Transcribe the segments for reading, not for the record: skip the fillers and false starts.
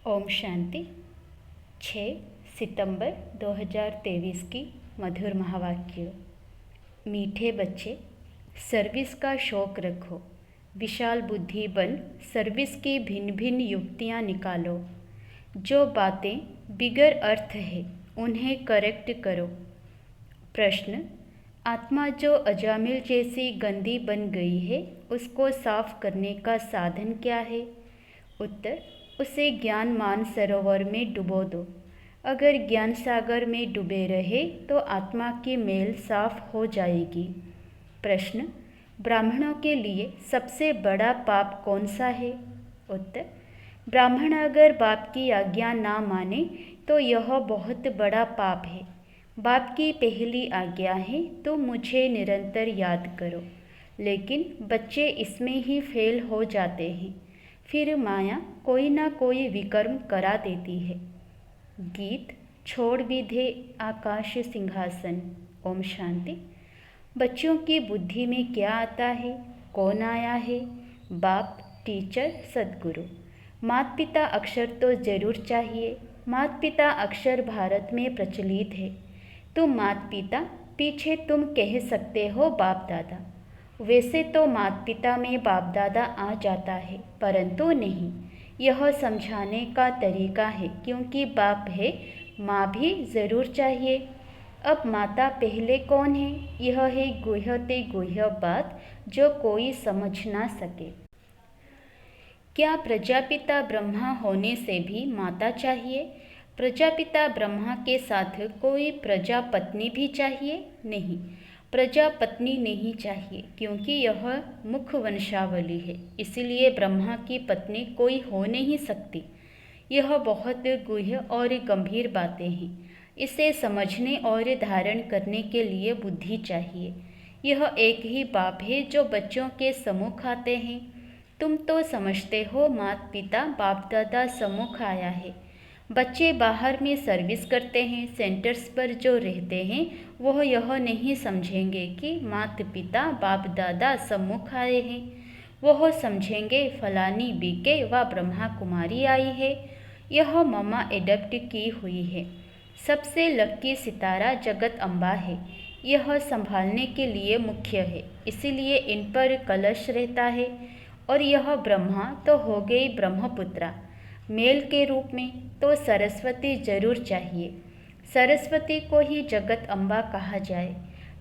ओम शांति। 6 सितंबर 2023 की मधुर महावाक्य। मीठे बच्चे, सर्विस का शौक रखो, विशाल बुद्धि बन सर्विस की भिन्न भिन्न युक्तियाँ निकालो। जो बातें बिगर अर्थ है उन्हें करेक्ट करो। प्रश्न: आत्मा जो अजामिल जैसी गंदी बन गई है उसको साफ करने का साधन क्या है? उत्तर: उसे ज्ञान मान सरोवर में डुबो दो। अगर ज्ञान सागर में डूबे रहे तो आत्मा की मैल साफ हो जाएगी। प्रश्न: ब्राह्मणों के लिए सबसे बड़ा पाप कौन सा है? उत्तर: ब्राह्मण अगर बाप की आज्ञा ना माने तो यह बहुत बड़ा पाप है। बाप की पहली आज्ञा है तो मुझे निरंतर याद करो, लेकिन बच्चे इसमें ही फेल हो जाते हैं। फिर माया कोई ना कोई विकर्म करा देती है। गीत: छोड़ भी दे आकाश सिंहासन। ओम शांति। बच्चों की बुद्धि में क्या आता है? कौन आया है? बाप, टीचर, सद्गुरु। माता पिता अक्षर तो जरूर चाहिए। माता पिता अक्षर भारत में प्रचलित है। तुम माता पिता, पीछे तुम कह सकते हो बाप दादा। वैसे तो माता पिता में बाप दादा आ जाता है, परंतु नहीं। यह समझाने का तरीका है, क्योंकि बाप है, माँ भी ज़रूर चाहिए। अब माता पहले कौन है? यह है गुह्यते गुह्य बात जो कोई समझ ना सके। क्या प्रजापिता ब्रह्मा होने से भी माता चाहिए? प्रजापिता ब्रह्मा के साथ कोई प्रजापत्नी भी चाहिए? नहीं, प्रजापत्नी नहीं चाहिए, क्योंकि यह मुख वंशावली है, इसलिए ब्रह्मा की पत्नी कोई हो नहीं सकती। यह बहुत गुह्य और गंभीर बातें हैं। इसे समझने और धारण करने के लिए बुद्धि चाहिए। यह एक ही बाप है जो बच्चों के सम्मुख आते हैं। तुम तो समझते हो माता पिता बाप दादा सम्मुख आया है। बच्चे बाहर में सर्विस करते हैं, सेंटर्स पर जो रहते हैं वह यह नहीं समझेंगे कि माता पिता बाप दादा सम्मुख आए हैं। वह समझेंगे फलानी बीके व ब्रह्मा कुमारी आई है, यह ममा एडप्ट की हुई है। सबसे लकी सितारा जगत अम्बा है। यह संभालने के लिए मुख्य है, इसीलिए इन पर कलश रहता है। और यह ब्रह्मा तो हो गई ब्रह्मपुत्रा। मेल के रूप में तो सरस्वती जरूर चाहिए। सरस्वती को ही जगत अम्बा कहा जाए।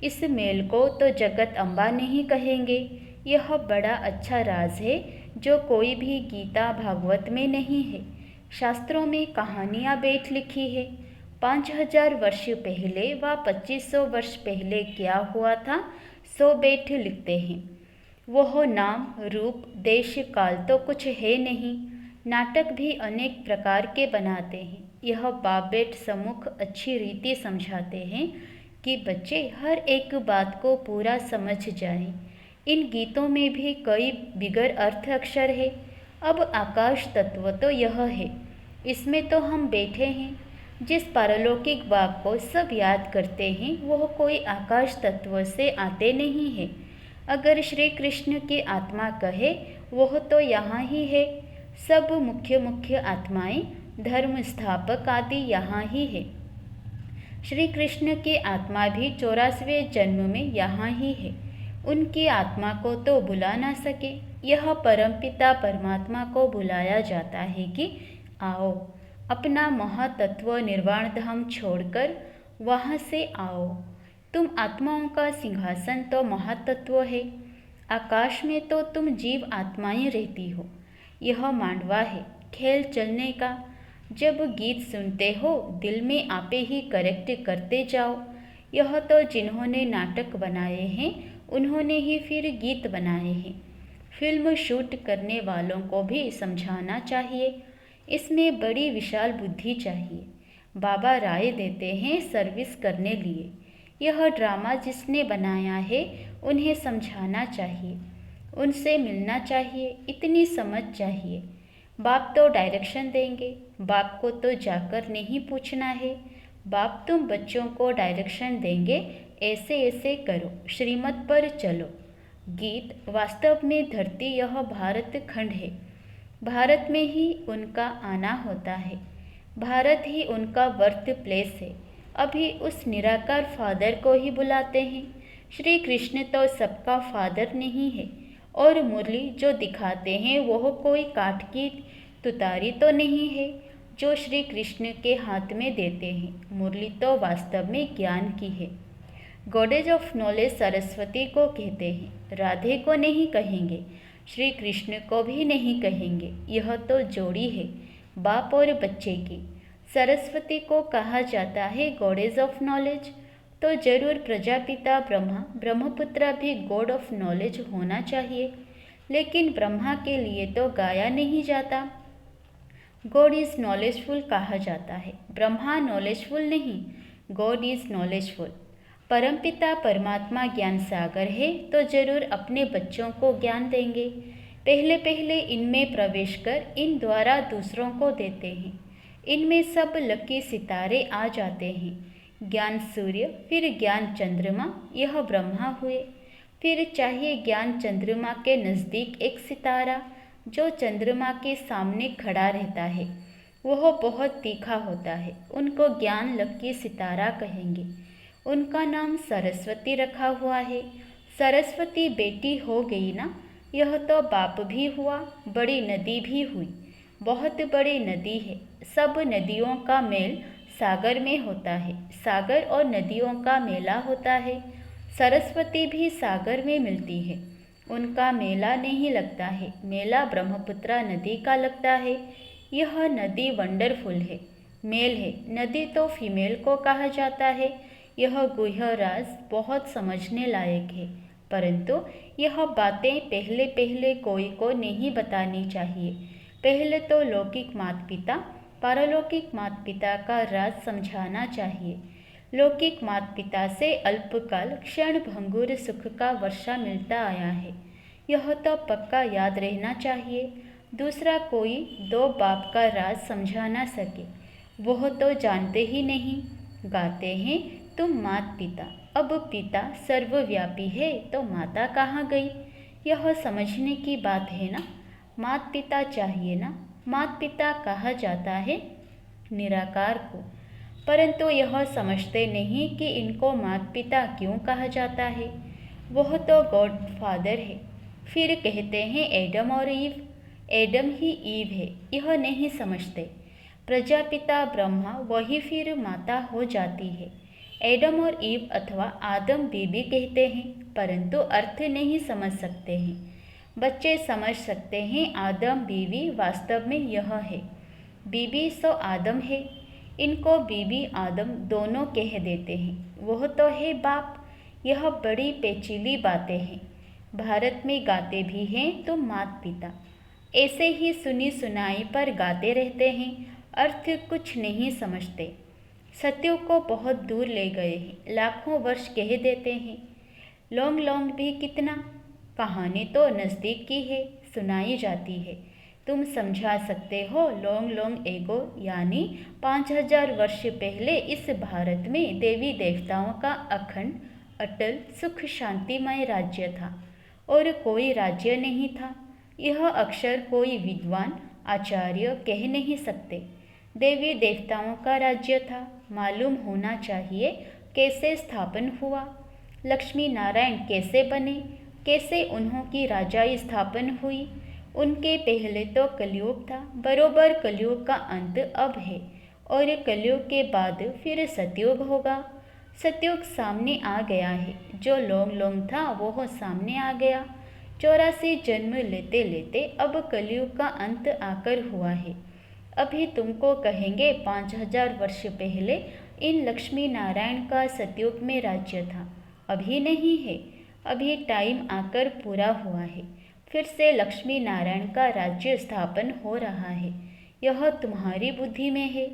इस मेल को तो जगत अम्बा नहीं कहेंगे। यह बड़ा अच्छा राज है जो कोई भी गीता भागवत में नहीं है। शास्त्रों में कहानियाँ बैठ लिखी है। 5000 वर्ष पहले व 2500 वर्ष पहले क्या हुआ था सो बैठ लिखते हैं। वह नाम रूप देश काल तो कुछ है नहीं। नाटक भी अनेक प्रकार के बनाते हैं। यह बाप बेट सम्मुख अच्छी रीति समझाते हैं कि बच्चे हर एक बात को पूरा समझ जाएं। इन गीतों में भी कई बिगर अर्थ अक्षर है। अब आकाश तत्व तो यह है, इसमें तो हम बैठे हैं। जिस पारलौकिक बाप को सब याद करते हैं वह कोई आकाश तत्व से आते नहीं है। अगर श्री कृष्ण की आत्मा कहे वह तो यहाँ ही है। सब मुख्य मुख्य आत्माएं, धर्म स्थापक आदि यहाँ ही है। श्री कृष्ण की आत्मा भी 84वें जन्म में यहाँ ही है। उनकी आत्मा को तो बुला ना सके। यह परमपिता परमात्मा को बुलाया जाता है कि आओ, अपना महातत्व निर्वाण धाम छोड़कर वहाँ से आओ। तुम आत्माओं का सिंहासन तो महातत्व है। आकाश में तो तुम जीव आत्माएं रहती हो। यह मांडवा है खेल चलने का। जब गीत सुनते हो दिल में आपे ही करेक्ट करते जाओ। यह तो जिन्होंने नाटक बनाए हैं उन्होंने ही फिर गीत बनाए हैं। फिल्म शूट करने वालों को भी समझाना चाहिए। इसमें बड़ी विशाल बुद्धि चाहिए। बाबा राय देते हैं सर्विस करने लिए। यह ड्रामा जिसने बनाया है उन्हें समझाना चाहिए, उनसे मिलना चाहिए, इतनी समझ चाहिए। बाप तो डायरेक्शन देंगे। बाप को तो जाकर नहीं पूछना है। बाप तुम बच्चों को डायरेक्शन देंगे, ऐसे ऐसे करो, श्रीमत पर चलो। गीत: वास्तव में धरती यह भारत खंड है। भारत में ही उनका आना होता है। भारत ही उनका बर्थ प्लेस है। अभी उस निराकार फादर को ही बुलाते हैं। श्री कृष्ण तो सबका फादर नहीं है। और मुरली जो दिखाते हैं वह कोई काठ की तुतारी तो नहीं है जो श्री कृष्ण के हाथ में देते हैं। मुरली तो वास्तव में ज्ञान की है। गॉडेज ऑफ नॉलेज सरस्वती को कहते हैं। राधे को नहीं कहेंगे, श्री कृष्ण को भी नहीं कहेंगे। यह तो जोड़ी है बाप और बच्चे की। सरस्वती को कहा जाता है गॉडेज ऑफ नॉलेज, तो जरूर प्रजापिता ब्रह्मा ब्रह्मपुत्र भी गॉड ऑफ नॉलेज होना चाहिए। लेकिन ब्रह्मा के लिए तो गाया नहीं जाता। गॉड इज नॉलेजफुल कहा जाता है। ब्रह्मा नॉलेजफुल नहीं, गॉड इज नॉलेजफुल। परमपिता परमात्मा ज्ञान सागर है, तो जरूर अपने बच्चों को ज्ञान देंगे। पहले पहले इनमें प्रवेश कर इन द्वारा दूसरों को देते हैं। इनमें सब लकी सितारे आ जाते हैं। ज्ञान सूर्य, फिर ज्ञान चंद्रमा, यह ब्रह्मा हुए। फिर चाहिए ज्ञान चंद्रमा के नज़दीक एक सितारा जो चंद्रमा के सामने खड़ा रहता है। वह बहुत तीखा होता है। उनको ज्ञान लकी सितारा कहेंगे। उनका नाम सरस्वती रखा हुआ है। सरस्वती बेटी हो गई ना, यह तो बाप भी हुआ, बड़ी नदी भी हुई। बहुत बड़ी नदी है। सब नदियों का मेल सागर में होता है। सागर और नदियों का मेला होता है। सरस्वती भी सागर में मिलती है। उनका मेला नहीं लगता है। मेला ब्रह्मपुत्र नदी का लगता है। यह नदी वंडरफुल है। मेल है। नदी तो फीमेल को कहा जाता है। यह गुह्य राज बहुत समझने लायक है, परंतु यह बातें पहले पहले कोई को नहीं बतानी चाहिए। पहले तो लौकिक माता पिता पारलौकिक माता पिता का राज समझाना चाहिए। लौकिक माता पिता से अल्पकाल क्षण भंगुर सुख का वर्षा मिलता आया है। यह तो पक्का याद रहना चाहिए। दूसरा कोई दो बाप का राज समझा ना सके, वह तो जानते ही नहीं। गाते हैं तुम मात पिता, अब पिता सर्वव्यापी है तो माता कहाँ गई? यह समझने की बात है ना। मात पिता चाहिए ना। मात पिता कहा जाता है निराकार को, परंतु यह समझते नहीं कि इनको मात पिता क्यों कहा जाता है। वह तो गॉड फादर है। फिर कहते हैं एडम और ईव, एडम ही ईव है, यह नहीं समझते। प्रजापिता ब्रह्मा वही फिर माता हो जाती है। एडम और ईव अथवा आदम बीबी कहते हैं, परंतु अर्थ नहीं समझ सकते हैं। बच्चे समझ सकते हैं आदम बीवी वास्तव में यह है। बीबी सो आदम है। इनको बीबी आदम दोनों कह देते हैं। वह तो है बाप। यह बड़ी पेचीली बातें हैं। भारत में गाते भी हैं तुम मात पिता। ऐसे ही सुनी सुनाई पर गाते रहते हैं, अर्थ कुछ नहीं समझते। सत्यों को बहुत दूर ले गए हैं। लाखों वर्ष कह देते हैं। लॉन्ग लॉन्ग भी कितना, कहानी तो नज़दीक की है, सुनाई जाती है। तुम समझा सकते हो लॉन्ग लॉन्ग एगो, यानी 5000 वर्ष पहले इस भारत में देवी देवताओं का अखंड अटल सुख शांतिमय राज्य था और कोई राज्य नहीं था। यह अक्षर कोई विद्वान आचार्य कह नहीं सकते। देवी देवताओं का राज्य था। मालूम होना चाहिए कैसे स्थापन हुआ, लक्ष्मी नारायण कैसे बने, कैसे उन्हों की राजाई स्थापन हुई। उनके पहले तो कलयुग था। बरोबर कलयुग का अंत अब है और कलयुग के बाद फिर सतयुग होगा। सतयुग सामने आ गया है। जो लॉन्ग लॉन्ग था वह सामने आ गया। 84 जन्म लेते लेते अब कलयुग का अंत आकर हुआ है। अभी तुमको कहेंगे 5000 वर्ष पहले इन लक्ष्मी नारायण का सतयुग में राज्य था। अभी नहीं है। अभी टाइम आकर पूरा हुआ है। फिर से लक्ष्मी नारायण का राज्य स्थापन हो रहा है। यह तुम्हारी बुद्धि में है,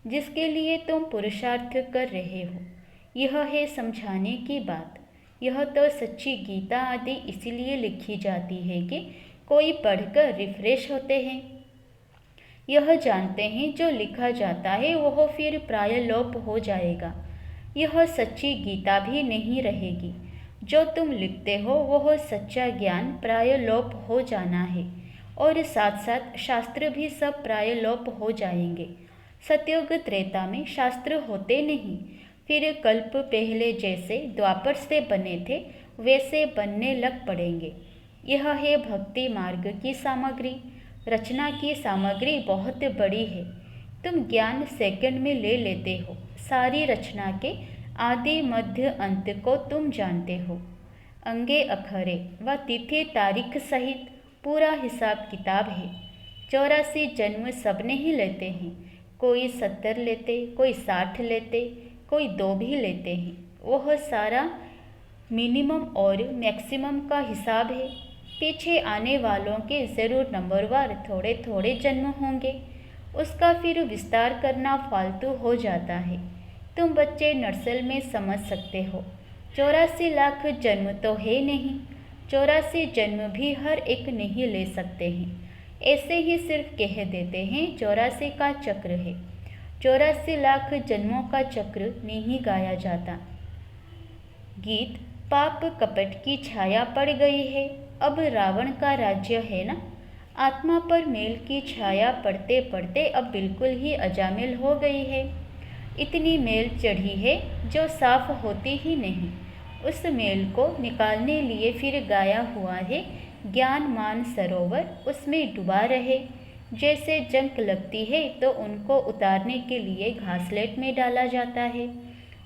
जिसके लिए तुम पुरुषार्थ कर रहे हो। यह है समझाने की बात। यह तो सच्ची गीता आदि इसलिए लिखी जाती है कि कोई पढ़कर रिफ्रेश होते हैं। यह जानते हैं जो लिखा जाता है वह फिर प्राय लोप हो जाएगा। यह सच्ची गीता भी नहीं रहेगी। जो तुम लिखते हो वह सच्चा ज्ञान प्राय लोप हो जाना है और साथ साथ शास्त्र भी सब प्राय लोप हो जाएंगे। सतयुग त्रेता में शास्त्र होते नहीं, फिर कल्प पहले जैसे द्वापर से बने थे वैसे बनने लग पड़ेंगे। यह है भक्ति मार्ग की सामग्री। रचना की सामग्री बहुत बड़ी है। तुम ज्ञान सेकंड में ले लेते हो। सारी रचना के आदि मध्य अंत को तुम जानते हो। अंगे अखरे व तिथि तारीख सहित पूरा हिसाब किताब है। 84 जन्म सब नहीं लेते हैं। कोई 70 लेते, कोई 60 लेते, कोई 2 भी लेते हैं। वह सारा मिनिमम और मैक्सिमम का हिसाब है। पीछे आने वालों के ज़रूर नंबरवार थोड़े थोड़े जन्म होंगे। उसका फिर विस्तार करना फालतू हो जाता है। तुम बच्चे नर्सल में समझ सकते हो। 84 लाख जन्म तो है नहीं। 84 जन्म भी हर एक नहीं ले सकते हैं। ऐसे ही सिर्फ कह देते हैं 84 का चक्र है। 84 लाख जन्मों का चक्र नहीं गाया जाता। गीत पाप कपट की छाया पड़ गई है, अब रावण का राज्य है ना। आत्मा पर मेल की छाया पड़ते पड़ते अब बिल्कुल ही अजामिल हो गई है। इतनी मेल चढ़ी है जो साफ होती ही नहीं। उस मेल को निकालने लिए फिर गाया हुआ है ज्ञान मान सरोवर, उसमें डुबा रहे। जैसे जंक लगती है तो उनको उतारने के लिए घासलेट में डाला जाता है।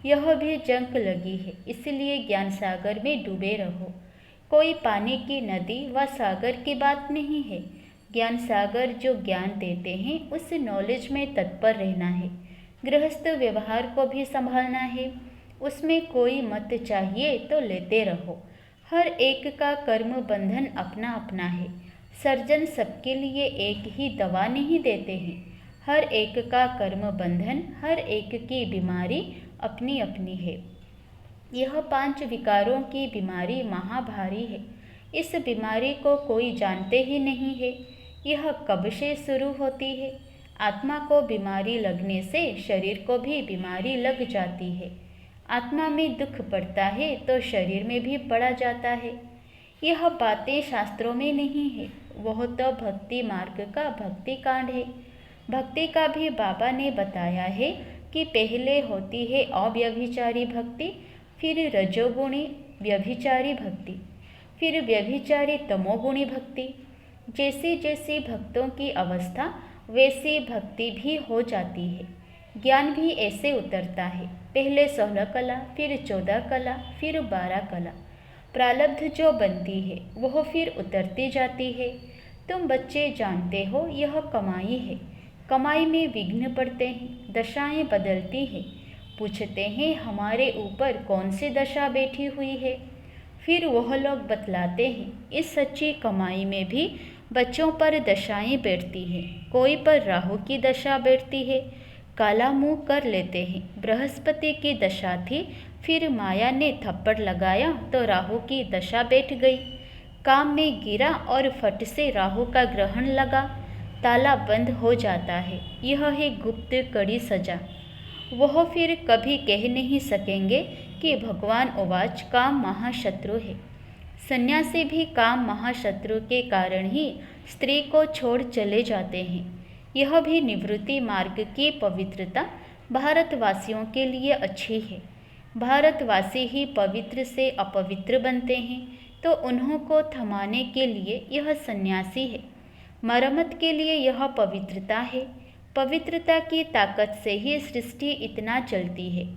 यह भी जंक लगी है, इसलिए ज्ञान सागर में डूबे रहो। कोई पानी की नदी व सागर की बात नहीं है। ज्ञान सागर जो ज्ञान देते हैं उस नॉलेज में तत्पर रहना है। गृहस्थ व्यवहार को भी संभालना है। उसमें कोई मत चाहिए तो लेते रहो। हर एक का कर्म बंधन अपना अपना है। सर्जन सबके लिए एक ही दवा नहीं देते हैं। हर एक का कर्म बंधन, हर एक की बीमारी अपनी अपनी है। यह 5 विकारों की बीमारी महाभारी है। इस बीमारी को कोई जानते ही नहीं है। यह कब से शुरू होती है? आत्मा को बीमारी लगने से शरीर को भी बीमारी लग जाती है। आत्मा में दुख पड़ता है तो शरीर में भी पड़ा जाता है। यह बातें शास्त्रों में नहीं है। वह तो भक्ति मार्ग का भक्ति कांड है। भक्ति का भी बाबा ने बताया है कि पहले होती है अव्यभिचारी भक्ति, फिर रजोगुणी व्यभिचारी भक्ति, फिर व्यभिचारी तमोगुणी भक्ति। जैसी जैसी भक्तों की अवस्था वैसी भक्ति भी हो जाती है। ज्ञान भी ऐसे उतरता है। पहले 16 कला, फिर 14 कला, फिर 12 कला। प्रारब्ध जो बनती है वह फिर उतरती जाती है। तुम बच्चे जानते हो यह कमाई है। कमाई में विघ्न पड़ते हैं, दशाएं बदलती हैं। पूछते हैं हमारे ऊपर कौन सी दशा बैठी हुई है। फिर वह लोग बतलाते हैं इस सच्ची कमाई में भी बच्चों पर दशाएं बैठती हैं। कोई पर राहु की दशा बैठती है, काला मुंह कर लेते हैं। बृहस्पति की दशा थी, फिर माया ने थप्पड़ लगाया तो राहु की दशा बैठ गई। काम में गिरा और फट से राहु का ग्रहण लगा, ताला बंद हो जाता है। यह है गुप्त कड़ी सजा। वह फिर कभी कह नहीं सकेंगे कि भगवान उवाच काम महाशत्रु है। सन्यासी भी काम महाशत्रु के कारण ही स्त्री को छोड़ चले जाते हैं। यह भी निवृत्ति मार्ग की पवित्रता भारतवासियों के लिए अच्छी है। भारतवासी ही पवित्र से अपवित्र बनते हैं तो उन्हों को थमाने के लिए यह सन्यासी है। मरम्मत के लिए यह पवित्रता है। पवित्रता की ताकत से ही सृष्टि इतना चलती है।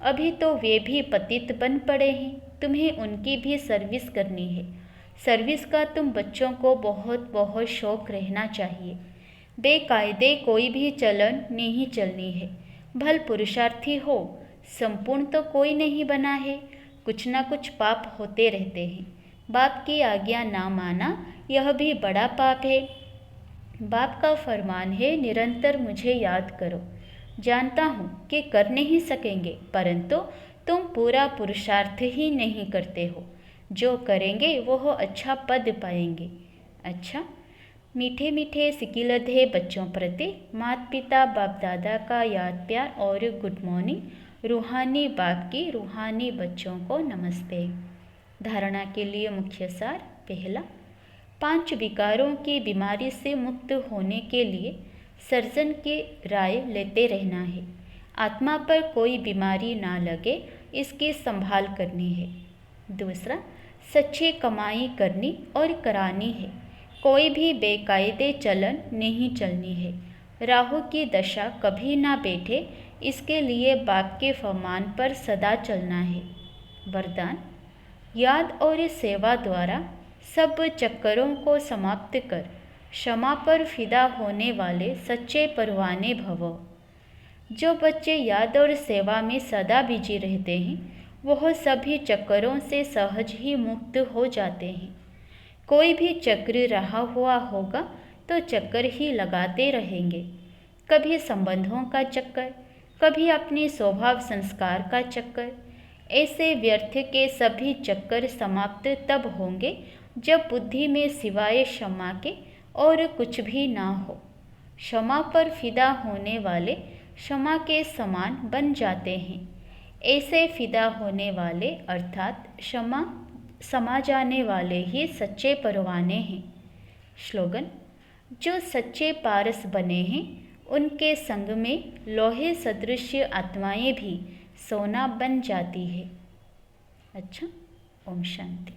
अभी तो वे भी पतित बन पड़े हैं, तुम्हें उनकी भी सर्विस करनी है। सर्विस का तुम बच्चों को बहुत बहुत शौक रहना चाहिए। बेकायदे कोई भी चलन नहीं चलनी है। भल पुरुषार्थी हो, संपूर्ण तो कोई नहीं बना है। कुछ ना कुछ पाप होते रहते हैं। बाप की आज्ञा ना माना यह भी बड़ा पाप है। बाप का फरमान है निरंतर मुझे याद करो। जानता हूँ कि कर नहीं सकेंगे, परंतु तुम पूरा पुरुषार्थ ही नहीं करते हो। जो करेंगे वह अच्छा पद पाएंगे। अच्छा, मीठे मीठे सिकिलधे बच्चों प्रति माता पिता बाप दादा का याद प्यार और गुड मॉर्निंग। रूहानी बाप की रूहानी बच्चों को नमस्ते। धारणा के लिए मुख्य सार। पहला, 5 विकारों की बीमारी से मुक्त होने के लिए सर्जन की राय लेते रहना है। आत्मा पर कोई बीमारी ना लगे, इसकी संभाल करनी है। दूसरा, सच्ची कमाई करनी और करानी है। कोई भी बेकायदे चलन नहीं चलनी है। राहु की दशा कभी ना बैठे, इसके लिए बाप के फरमान पर सदा चलना है। वरदान, याद और सेवा द्वारा सब चक्करों को समाप्त कर क्षमा पर फिदा होने वाले सच्चे परवाने भवो। जो बच्चे याद और सेवा में सदा बिजी रहते हैं, वह सभी चक्करों से सहज ही मुक्त हो जाते हैं। कोई भी चक्र रहा हुआ होगा तो चक्कर ही लगाते रहेंगे। कभी संबंधों का चक्कर, कभी अपने स्वभाव संस्कार का चक्कर। ऐसे व्यर्थ के सभी चक्कर समाप्त तब होंगे जब बुद्धि में सिवाय क्षमा के और कुछ भी ना हो। क्षमा पर फिदा होने वाले क्षमा के समान बन जाते हैं। ऐसे फिदा होने वाले अर्थात क्षमा समा जाने वाले ही सच्चे परवाने हैं। स्लोगन, जो सच्चे पारस बने हैं उनके संग में लोहे सदृश आत्माएं भी सोना बन जाती है। अच्छा, ओम शांति।